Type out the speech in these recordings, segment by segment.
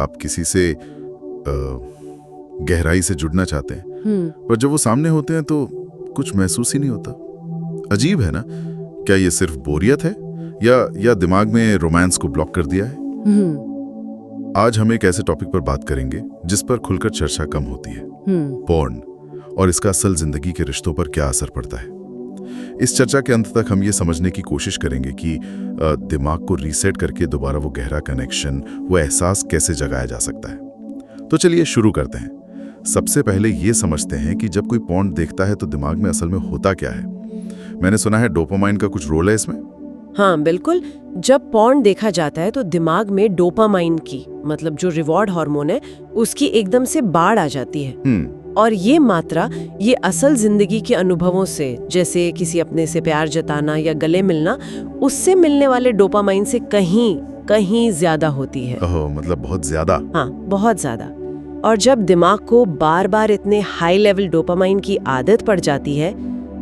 आप किसी से गहराई से जुड़ना चाहते हैं, पर जब वो सामने होते हैं तो कुछ महसूस ही नहीं होता। अजीब है ना? क्या ये सिर्फ बोरियत है या दिमाग में रोमांस को ब्लॉक कर दिया है? आज हम एक ऐसे टॉपिक पर बात करेंगे जिस पर खुलकर चर्चा कम होती है, पोर्न, और इसका असल जिंदगी के रिश्तों पर क्या असर पड़ता है। इस चर्चा के अंत तक हम ये समझने की कोशिश करेंगे कि दिमाग को रीसेट करके दोबारा वो गहरा कनेक्शन, वो एहसास कैसे जगाया जा सकता है। तो चलिए शुरू करते हैं। सबसे पहले ये समझते हैं कि जब कोई पोर्न देखता है तो दिमाग में असल में होता क्या है। मैंने सुना है डोपामाइन का कुछ रोल है इसमें। हाँ बिल्कुल, जब पोर्न देखा जाता है तो दिमाग में डोपामाइन की, मतलब जो रिवॉर्ड हार्मोन है, उसकी एकदम से बाढ़ आ जाती है। और ये मात्रा ये असल जिंदगी के अनुभवों से, जैसे किसी अपने से प्यार जताना या गले मिलना, उससे मिलने वाले डोपामाइन से कहीं ज्यादा होती है। ओह, मतलब बहुत ज्यादा। हाँ, बहुत ज्यादा। और जब दिमाग को बार बार इतने हाई लेवल डोपामाइन की आदत पड़ जाती है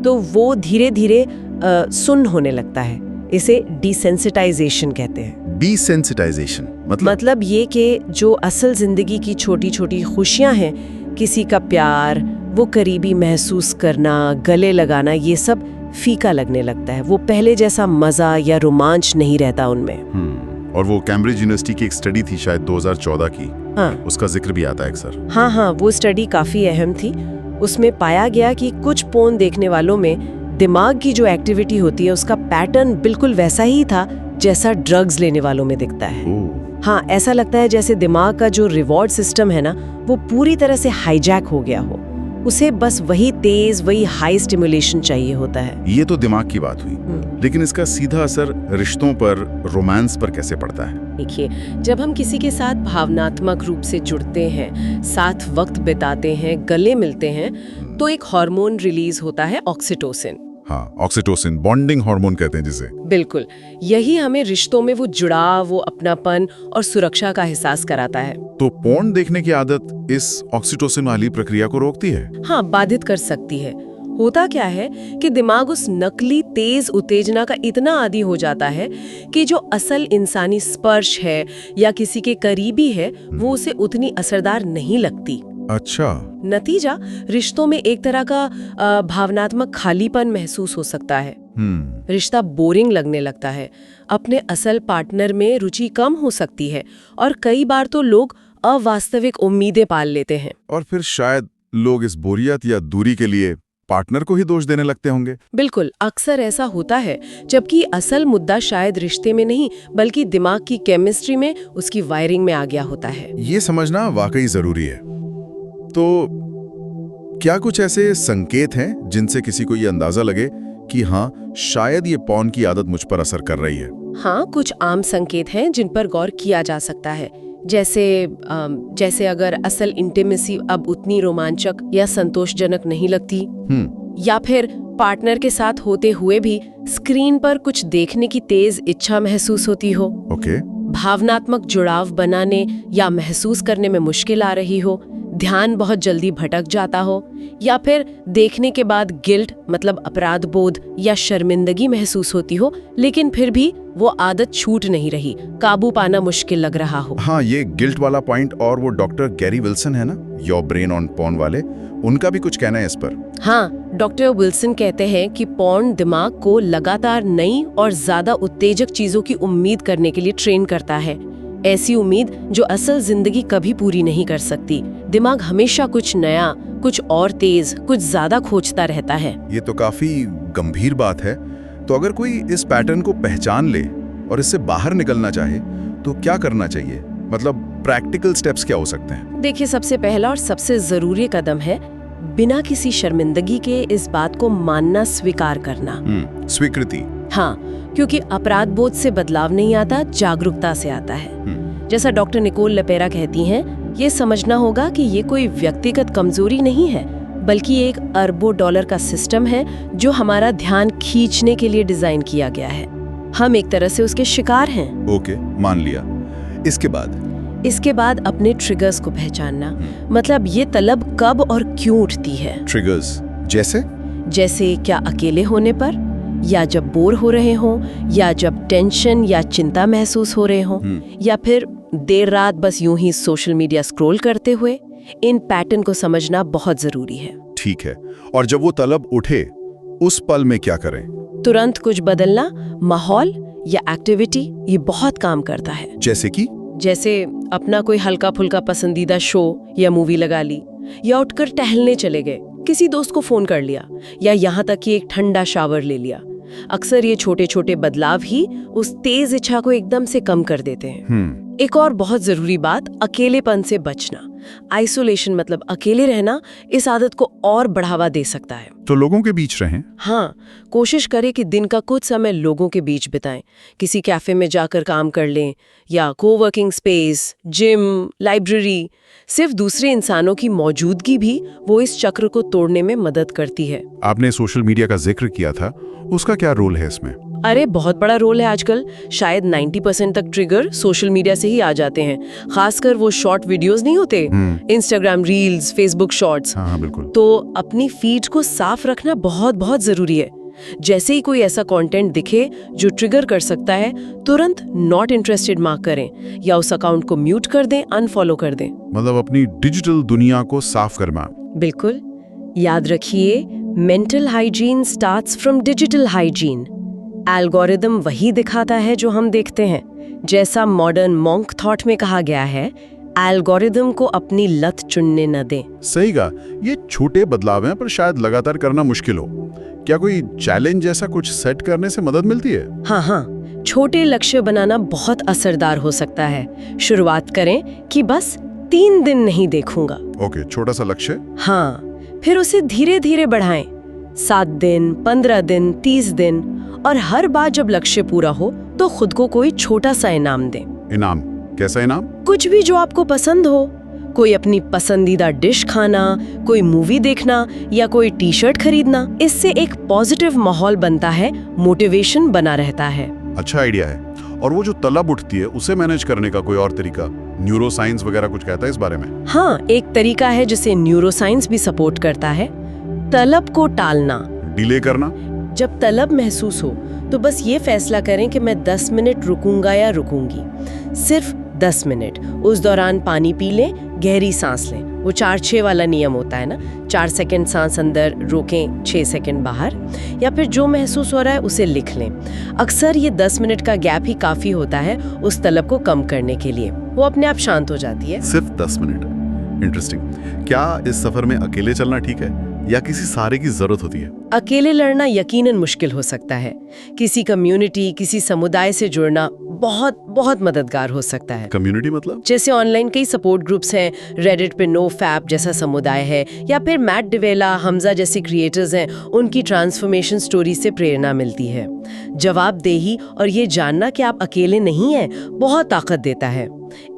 तो वो धीरे धीरे सुन्न होने लगता है। इसे डिसेंसिटाइजेशन कहते हैं। डिसेंसिटाइजेशन मतलब ये कि जो असल जिंदगी की छोटी छोटी खुशियां हैं, किसी का प्यार, वो करीबी महसूस करना, गले लगाना, ये सब फीका लगने लगता है। वो पहले जैसा मजा या रोमांच नहीं रहता उनमें। और वो कैम्ब्रिज यूनिवर्सिटी की एक स्टडी थी शायद 2014 की। हाँ, उसका जिक्र भी आता है अक्सर। हाँ, वो स्टडी काफी अहम थी। उसमें पाया गया कि कुछ पोर्न देखने वालों में दिमाग की जो एक्टिविटी होती है उसका पैटर्न बिल्कुल वैसा ही था जैसा ड्रग्स लेने वालों में दिखता है। हाँ, ऐसा लगता है जैसे दिमाग का जो रिवॉर्ड सिस्टम है ना, वो पूरी तरह से हाईजैक हो गया हो। उसे बस वही तेज, वही हाई स्टिमुलेशन चाहिए होता है। ये तो दिमाग की बात हुई, लेकिन इसका सीधा असर रिश्तों पर, रोमांस पर कैसे पड़ता है? देखिए, जब हम किसी के साथ भावनात्मक रूप से जुड़ते हैं, साथ वक्त बिताते हैं, गले मिलते हैं, तो एक हार्मोन रिलीज होता है, ऑक्सीटोसिन। हाँ, ऑक्सीटोसिन, बॉन्डिंग हार्मोन कहते हैं जिसे। बिल्कुल, यही हमें रिश्तों में वो जुड़ाव, वो अपनापन और सुरक्षा का एहसास कराता है। तो पोर्न देखने की आदत इस ऑक्सीटोसिन वाली प्रक्रिया को रोकती है? हाँ, बाधित कर सकती है। होता क्या है कि दिमाग उस नकली तेज उत्तेजना का इतना आदी हो जाता है कि जो असल इंसानी स्पर्श है या किसी के करीबी है, वो उसे उतनी असरदार नहीं लगती। अच्छा। नतीजा, रिश्तों में एक तरह का भावनात्मक खालीपन महसूस हो सकता है। रिश्ता बोरिंग लगने लगता है, अपने असल पार्टनर में रुचि कम हो सकती है, और कई बार तो लोग अवास्तविक उम्मीदें पाल लेते हैं। और फिर शायद लोग इस बोरियत या दूरी के लिए पार्टनर को ही दोष देने लगते होंगे। बिल्कुल, अक्सर ऐसा होता है, जबकि असल मुद्दा शायद रिश्ते में नहीं बल्कि दिमाग की केमिस्ट्री में, उसकी वायरिंग में आ गया होता है। ये समझना वाकई जरूरी है। तो क्या कुछ ऐसे संकेत हैं जिनसे किसी को ये अंदाजा लगे कि हाँ, शायद ये पोर्न की आदत मुझ पर असर कर रही है? हाँ, कुछ आम संकेत हैं जिन पर गौर किया जा सकता है। जैसे अगर असल इंटीमेसी अब उतनी रोमांचक या संतोषजनक नहीं लगती, या फिर पार्टनर के साथ होते हुए भी स्क्रीन पर कुछ देखने की तेज इच्छा महसूस होती हो, भावनात्मक जुड़ाव बनाने या महसूस करने में मुश्किल आ रही हो, ध्यान बहुत जल्दी भटक जाता हो, या फिर देखने के बाद गिल्ट, मतलब अपराध बोध या शर्मिंदगी महसूस होती हो, लेकिन फिर भी वो आदत छूट नहीं रही, काबू पाना मुश्किल लग रहा हो। हाँ, ये गिल्ट वाला पॉइंट, और वो डॉक्टर गैरी विल्सन है ना, योर ब्रेन ऑन पोर्न वाले, उनका भी कुछ कहना है इस पर। हाँ, डॉक्टर विल्सन कहते हैं कि पोर्न दिमाग को लगातार नई और ज्यादा उत्तेजक चीजों की उम्मीद करने के लिए ट्रेन करता है। ऐसी उम्मीद जो असल जिंदगी कभी पूरी नहीं कर सकती। दिमाग हमेशा कुछ नया, कुछ और तेज, कुछ ज्यादा खोजता रहता है। ये तो काफी गंभीर बात है। तो अगर कोई इस पैटर्न को पहचान ले और इससे बाहर निकलना चाहे तो क्या करना चाहिए? मतलब प्रैक्टिकल स्टेप्स क्या हो सकते हैं? देखिए, सबसे पहला और सबसे जरूरी कदम है बिना किसी शर्मिंदगी के इस बात को मानना स्वीकार करना। स्वीकृति। हाँ, क्योंकि अपराध बोध से बदलाव नहीं आता, जागरूकता से आता है। जैसा डॉक्टर निकोल लपेरा कहती हैं, ये समझना होगा कि ये कोई व्यक्तिगत कमजोरी नहीं है, बल्कि एक अरबों डॉलर का सिस्टम है जो हमारा ध्यान खींचने के लिए डिजाइन किया गया है। हम एक तरह से उसके शिकार हैं। ओके, मान लिया। इसके बाद अपने ट्रिगर्स को पहचानना। मतलब ये तलब कब और क्यों उठती है। ट्रिगर्स जैसे क्या अकेले होने पर, या जब बोर हो रहे हों, या जब टेंशन या चिंता महसूस हो रहे हों, या फिर देर रात बस यूं ही सोशल मीडिया स्क्रॉल करते हुए, इन पैटर्न को समझना बहुत जरूरी है। ठीक है, और जब वो तलब उठे उस पल में क्या करें? तुरंत कुछ बदलना, माहौल या एक्टिविटी, ये बहुत काम करता है। जैसे अपना कोई हल्का फुल्का पसंदीदा शो या मूवी लगा ली, या उठकर टहलने चले गए, किसी दोस्त को फोन कर लिया, या यहाँ तक कि एक ठंडा शावर ले लिया। अक्सर ये छोटे छोटे बदलाव ही उस तेज इच्छा को एकदम से कम कर देते हैं। एक और बहुत जरूरी बात, अकेलेपन से बचना। आइसोलेशन मतलब अकेले रहना इस आदत को और बढ़ावा दे सकता है। तो लोगों के बीच रहें? हाँ, कोशिश करें कि दिन का कुछ समय लोगों के बीच बिताएं। किसी कैफे में जाकर काम कर लें, या कोवर्किंग स्पेस, जिम, लाइब्रेरी। सिर्फ दूसरे इंसानों की मौजूदगी भी वो इस चक्र को तोड़ने में मदद करती है। आपने सोशल मीडिया का जिक्र किया था, उसका क्या रोल है इसमें? अरे बहुत बड़ा रोल है आजकल। शायद 90% तक ट्रिगर सोशल मीडिया से ही आ जाते हैं, खासकर वो शॉर्ट वीडियोस नहीं होते, इंस्टाग्राम रील्स, फेसबुक शॉर्ट्स। हाँ, बिल्कुल। तो अपनी फीड को साफ रखना बहुत बहुत जरूरी है। जैसे ही कोई ऐसा कंटेंट दिखे जो ट्रिगर कर सकता है, तुरंत नॉट इंटरेस्टेड मार्क करें, या उस अकाउंट को म्यूट कर दें, अनफॉलो कर दें। मतलब अपनी डिजिटल दुनिया को साफ करना। बिल्कुल। याद रखिए, mental hygiene starts from digital hygiene. Algorithm वही दिखाता है जो हम देखते हैं। जैसा मॉडर्न मॉन्क थॉट में कहा गया है, एल्गोरिदम को अपनी लत चुनने न दें। सही कहा। ये छोटे बदलाव हैं, पर शायद लगातार करना मुश्किल हो। क्या कोई चैलेंज जैसा कुछ सेट करने से मदद मिलती है? हाँ, छोटे लक्ष्य बनाना बहुत असरदार हो सकता है। शुरुआत करें कि बस 3 दिन नहीं देखूंगा। ओके, छोटा सा लक्ष्य। हाँ, फिर उसे धीरे धीरे बढ़ाएं। 7 दिन, 15 दिन, 30 दिन, और हर बार जब लक्ष्य पूरा हो तो खुद को कोई छोटा सा इनाम दें। इनाम? कैसा इनाम? कुछ भी जो आपको पसंद हो। कोई अपनी पसंदीदा डिश खाना, कोई मूवी देखना, या कोई टी शर्ट खरीदना। इससे एक पॉजिटिव माहौल बनता है, मोटिवेशन बना रहता है। अच्छा आइडिया है। और वो जो तलब उठती है उसे मैनेज करने का कोई और तरीका? न्यूरोसाइंस वगैरह कुछ कहता है इस बारे में? हाँ, एक तरीका है जिसे न्यूरोसाइंस भी सपोर्ट करता है। तलब को टालना, डिले करना। जब तलब महसूस हो तो बस ये फैसला करें कि मैं 10 मिनट रुकूंगा या रुकूंगी। सिर्फ 10 मिनट। उस दौरान पानी पी लें, गहरी सांस लें। वो 4-6 वाला नियम होता है ना, 4 सेकंड सांस अंदर रोकें, 6 सेकंड बाहर। या फिर जो महसूस हो रहा है उसे लिख लें। अक्सर ये 10 मिनट का गैप ही काफी होता है उस तलब को कम करने के लिए। वो अपने आप शांत हो जाती है। सिर्फ 10 मिनट। इंटरेस्टिंग। क्या इस सफर में अकेले चलना ठीक है या किसी सहारे की जरूरत होती है? अकेले लड़ना यकीनन मुश्किल हो सकता है। किसी कम्युनिटी, किसी समुदाय से जुड़ना बहुत बहुत मददगार हो सकता है। कम्युनिटी मतलब? जैसे ऑनलाइन कई सपोर्ट ग्रुप्स हैं, रेडिट पे नो फैप जैसा समुदाय है, या फिर मैट डिवेला, हमजा जैसे क्रिएटर्स हैं, उनकी ट्रांसफॉर्मेशन स्टोरी से प्रेरणा मिलती है। जवाबदेही और ये जानना कि आप अकेले नहीं हैं बहुत ताकत देता है।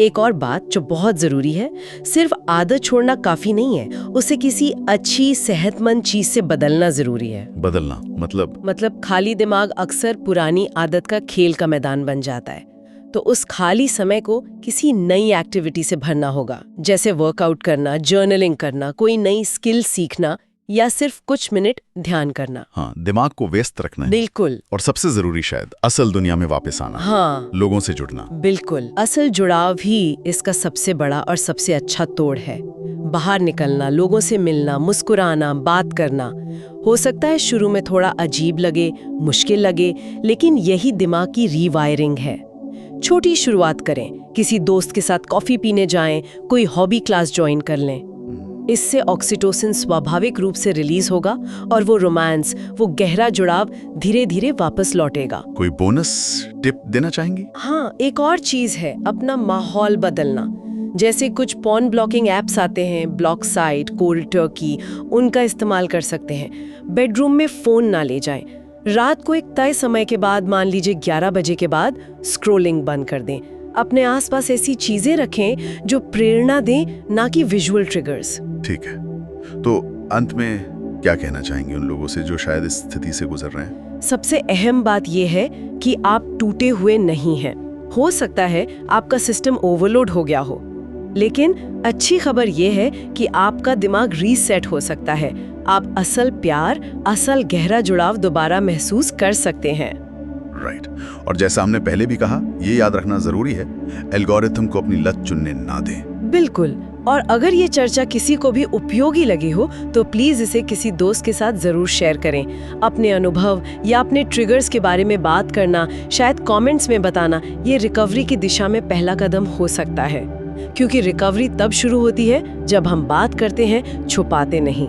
एक और बात जो बहुत जरूरी है, सिर्फ आदत छोड़ना काफी नहीं है, उसे किसी अच्छी सेहतमंद चीज से बदलना जरूरी है। बदलना मतलब खाली दिमाग अक्सर पुरानी आदत का खेल का मैदान बन जाता है। तो उस खाली समय को किसी नई एक्टिविटी से भरना होगा, जैसे वर्कआउट करना, जर्नलिंग करना, कोई नई स्किल सीखना, या सिर्फ कुछ मिनट ध्यान करना। हाँ, दिमाग को व्यस्त रखना है। बिल्कुल। और सबसे जरूरी शायद असल दुनिया में वापस आना। हाँ, लोगों से जुड़ना। बिल्कुल। असल जुड़ाव ही इसका सबसे बड़ा और सबसे अच्छा तोड़ है। बाहर निकलना, लोगों से मिलना, मुस्कुराना, बात करना। हो सकता है शुरू में थोड़ा अजीब लगे, मुश्किल लगे, लेकिन यही दिमाग की रीवायरिंग है। छोटी शुरुआत करें, किसी दोस्त के साथ कॉफी पीने जाएं, कोई हॉबी क्लास ज्वाइन कर लें। इससे ऑक्सीटोसिन स्वाभाविक रूप से रिलीज होगा और वो रोमांस, वो गहरा जुड़ाव धीरे धीरे वापस लौटेगा। कोई बोनस टिप देना चाहेंगी? हाँ, एक और चीज है अपना माहौल बदलना। जैसे कुछ पॉर्न ब्लॉकिंग एप्स आते हैं, ब्लॉक साइट, कोल्ड टर्की, उनका इस्तेमाल कर सकते हैं। बेडरूम में फोन ना ले जाएं। रात को एक तय समय के बाद, मान लीजिए 11 बजे के बाद, स्क्रोलिंग बंद कर दें। अपने आसपास ऐसी चीजें रखें जो प्रेरणा दें, ना कि विजुअल ट्रिगर्स। ठीक है। तो अंत में क्या कहना चाहेंगे उन लोगों से जो शायद इस स्थिति से गुजर रहे हैं? सबसे अहम बात यह है कि आप टूटे हुए नहीं हैं। हो सकता है आपका सिस्टम ओवरलोड हो गया हो, लेकिन अच्छी खबर यह है कि आपका दिमाग रीसेट हो सकता है। आप असल प्यार, असल गहरा जुड़ाव दोबारा महसूस कर सकते हैं। राइट। और जैसा हमने पहले भी कहा, ये याद रखना जरूरी है, एल्गोरिथम को अपनी लत चुनने ना दें। बिल्कुल। और अगर ये चर्चा किसी को भी उपयोगी लगी हो तो प्लीज इसे किसी दोस्त के साथ जरूर शेयर करें। अपने अनुभव या अपने ट्रिगर्स के बारे में बात करना, शायद कमेंट्स में बताना, ये रिकवरी की दिशा में पहला कदम हो सकता है। क्योंकि रिकवरी तब शुरू होती है जब हम बात करते हैं, छुपाते नहीं।